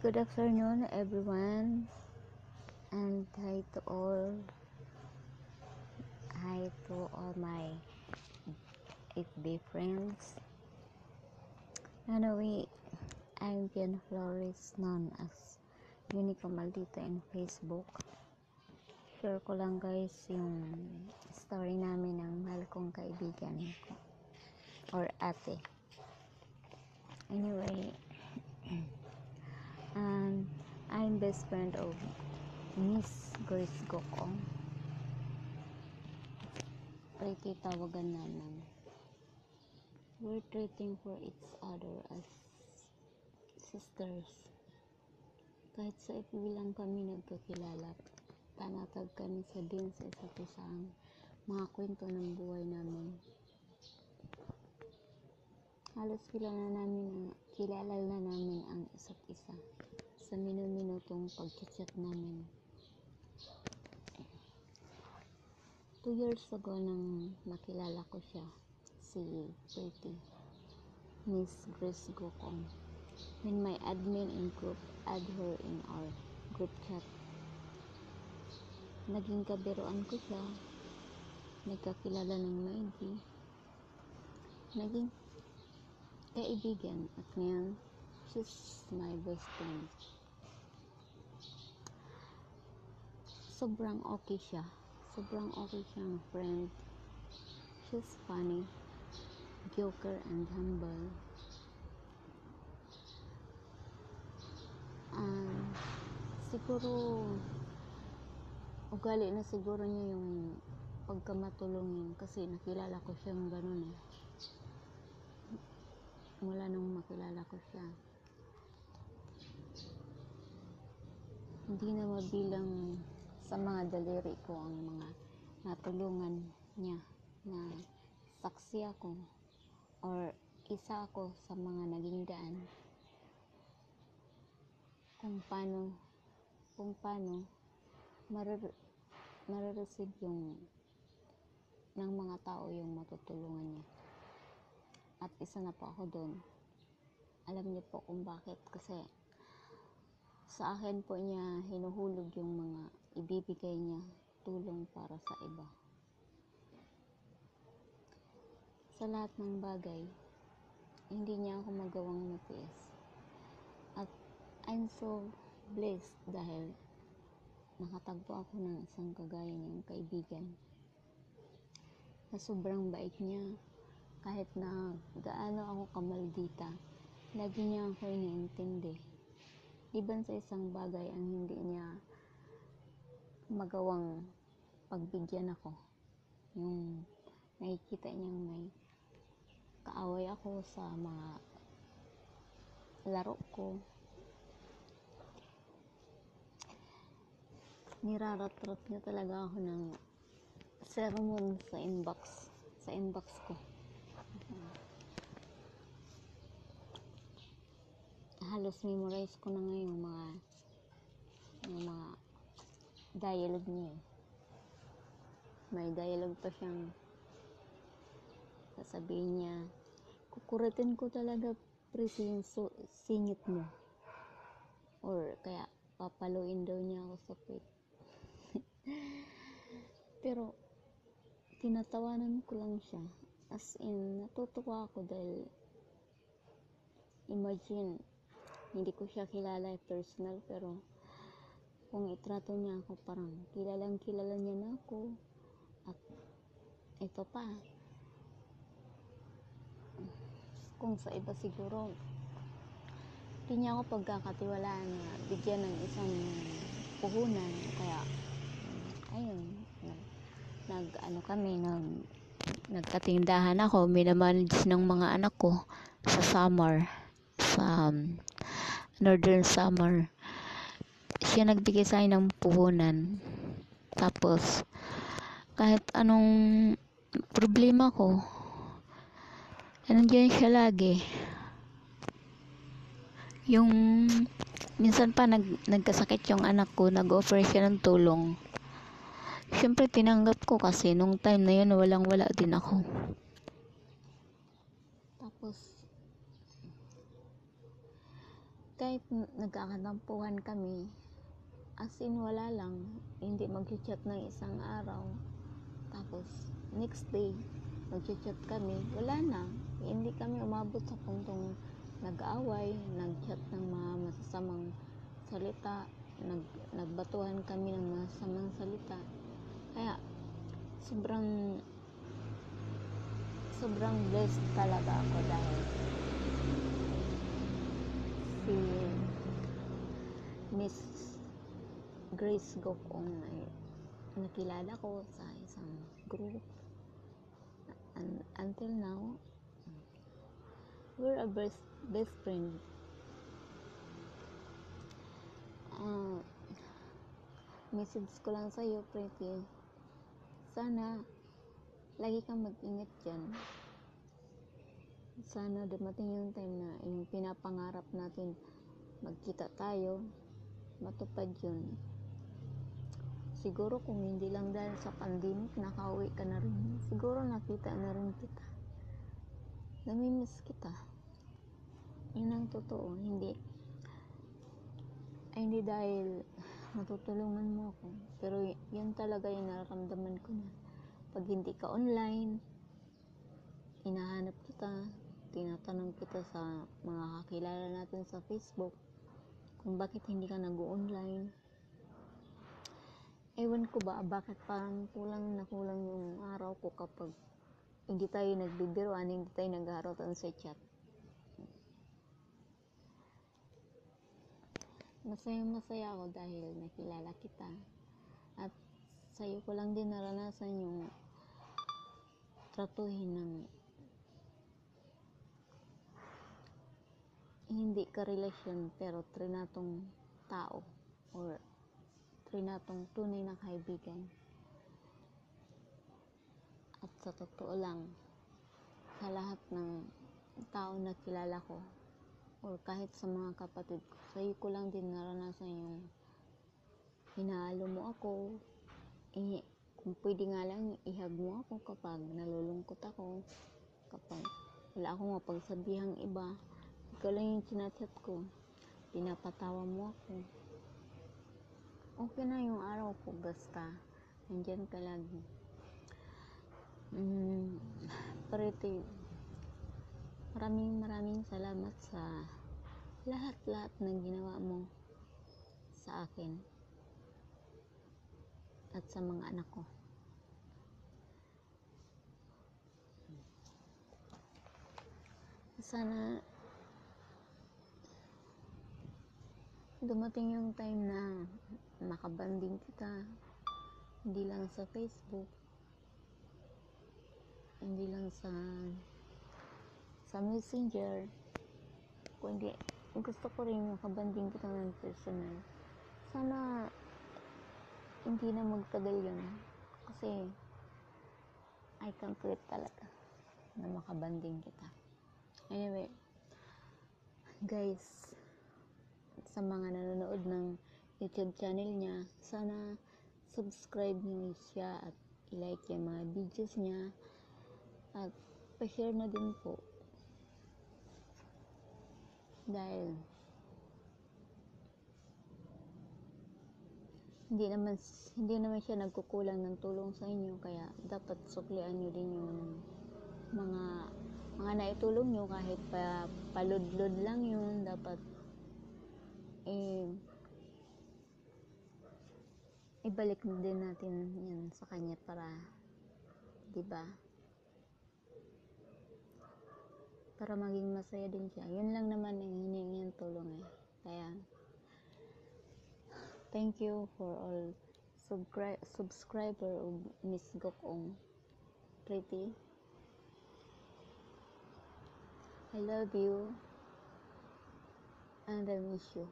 Good afternoon, everyone, and hi to all my FB friends. Anyway, I'm Pian Flores, known as Unico Maldita in Facebook. Share ko lang guys yung story namin ng mahal kong kaibigan ko, or ate. Anyway, I'm best friend of Miss Grace Gokong. Pretty tawagan namin. We're treating for each other as sisters. Kahit sa FB lang kami nagkakilala, panatag kami sabihin sa isa't isa ang mga kwento ng buhay namin. Halos kilala na namin ang isa't isa sa minu-minutong pag-chat namin. 2 years ago nang makilala ko siya, si Pretty, Miss Grace Gokong. When my admin in group add her in our group chat, naging kabiruan ko siya, nagkakilala ng maigi, naging kaibigan, at ngayon she's my best friend. Sobrang okay siyang friend. She's funny, joker, and humble. Siguro ugali na siguro niya yung pagkamatulungin, kasi nakilala ko siyang ganun mula nung makilala ko siya. Hindi na mabilang sa mga daliri ko ang mga natulungan niya, na saksi ako or isa ako sa mga naging daan kung paano marireceive yung ng mga tao yung matutulungan niya. At isa na po ako doon. Alam niyo po kung bakit, kasi sa akin po niya hinuhulog yung mga ibibigay niya tulong para sa iba. Sa lahat ng bagay, hindi niya ako magawang matiis. At I'm so blessed dahil nakatagpo ako ng isang kagaya niyang kaibigan na sobrang bait niya. Kahit na gaano ako kamaldita, lagi niya ako iniintindi. Liban sa isang bagay ang hindi niya magawang pagbigyan ako, yung nakikita niyang may kaaway ako sa mga laro ko, nirarat-rat niya talaga ako ng sermon sa inbox ko. Halos memorize ko na ngayon yung mga dialogue niya. May dialogue pa siyang sasabihin niya, kukuritin ko talaga Pretty yung singit mo, or kaya papaluin daw niya ako sa pet. Pero tinatawanan ko lang siya, as in natutuwa ako dahil imagine, hindi ko siya kilala personal, pero kung itrato niya ako parang kilalang kilala niya na ako. At ito pa, kung sa iba siguro hindi niya ako pagkakatiwalaan na bigyan ng isang puhunan, kaya ayun, nagkatindahan ako, minamanage ng mga anak ko sa Northern Summer. Siya nagbigay sa akin ng puhunan. Tapos kahit anong problema ko, nandiyan siya lagi. Yung minsan pa nagkasakit yung anak ko, nag-offer siya ng tulong. Siyempre tinanggap ko, kasi nung time na yun walang-wala din ako. Tapos Kahit nagkakatampuhan kami, as in wala lang, hindi mag-chat ng isang araw, tapos next day mag-chat kami, wala na, hindi kami umabot sa puntong nag-away, nag-chat ng mga masasamang salita, nagbatuhan kami ng masasamang salita. Kaya sobrang blessed talaga ako dahil si Miss Grace Gokong ay nakilala ko sa isang group, and until now we're a best friend. Message ko lang sa'yo, Pretty, sana lagi kang mag-ingat dyan. Sana dumating yung time na yung pinapangarap natin, magkita tayo, matupad yun. Siguro kung hindi lang dahil sa pandemic, nakauwi ka na rin, siguro nakita na rin kita, namimiss kita. Yun ang totoo, hindi dahil matutulungan mo ako, pero yun talaga yung nararamdaman ko na pag hindi ka online, hinahanap kita, tinatanong kita sa mga kakilala natin sa Facebook kung bakit hindi ka nag-online. Ewan ko ba, bakit parang kulang yung araw ko kapag hindi tayo nagbibiruan, hindi tayo naghaharatan sa chat. Masaya ako dahil nakilala kita, at sa'yo ko lang din naranasan yung tratuhin ng hindi ka relasyon pero trinatong tao, or trinatong tunay na kaibigan. At sa totoo lang, sa lahat ng tao na kilala ko, or kahit sa mga kapatid ko, sa'yo ko lang din naranasan yung hinahalo mo ako, kung pwede nga lang ihag mo ako kapag nalulungkot ako, kapag wala akong mapagsabihang iba, ikaw lang yung chinachat ko, pinapatawa mo ako. Okay na yung araw ko, basta nandyan ka lagi. Pretty, maraming salamat sa lahat ng ginawa mo sa akin at sa mga anak ko. Sana dumating yung time na makabanding kita, hindi lang sa Facebook, hindi lang sa Messenger, kundi gusto ko rin makabanding kita ng personal. Sana hindi na magtagal yun, kasi I can't wait talaga na makabanding kita. Anyway, guys, sa mga nanonood ng YouTube channel niya, sana subscribe niyo siya at i-like yung mga videos niya, at pa-share na din po, dahil hindi naman siya nagkukulang ng tulong sa inyo, kaya dapat suklian niyo din yung mga naitulong niyo, kahit paludlod lang yun, dapat ibalik din natin yan sa kanya para, diba, para maging masaya din siya. Yun lang naman ang hinihingi ng tulong eh. Kaya thank you for all subscriber of Miss Gokong Pretty. I love you and I miss you.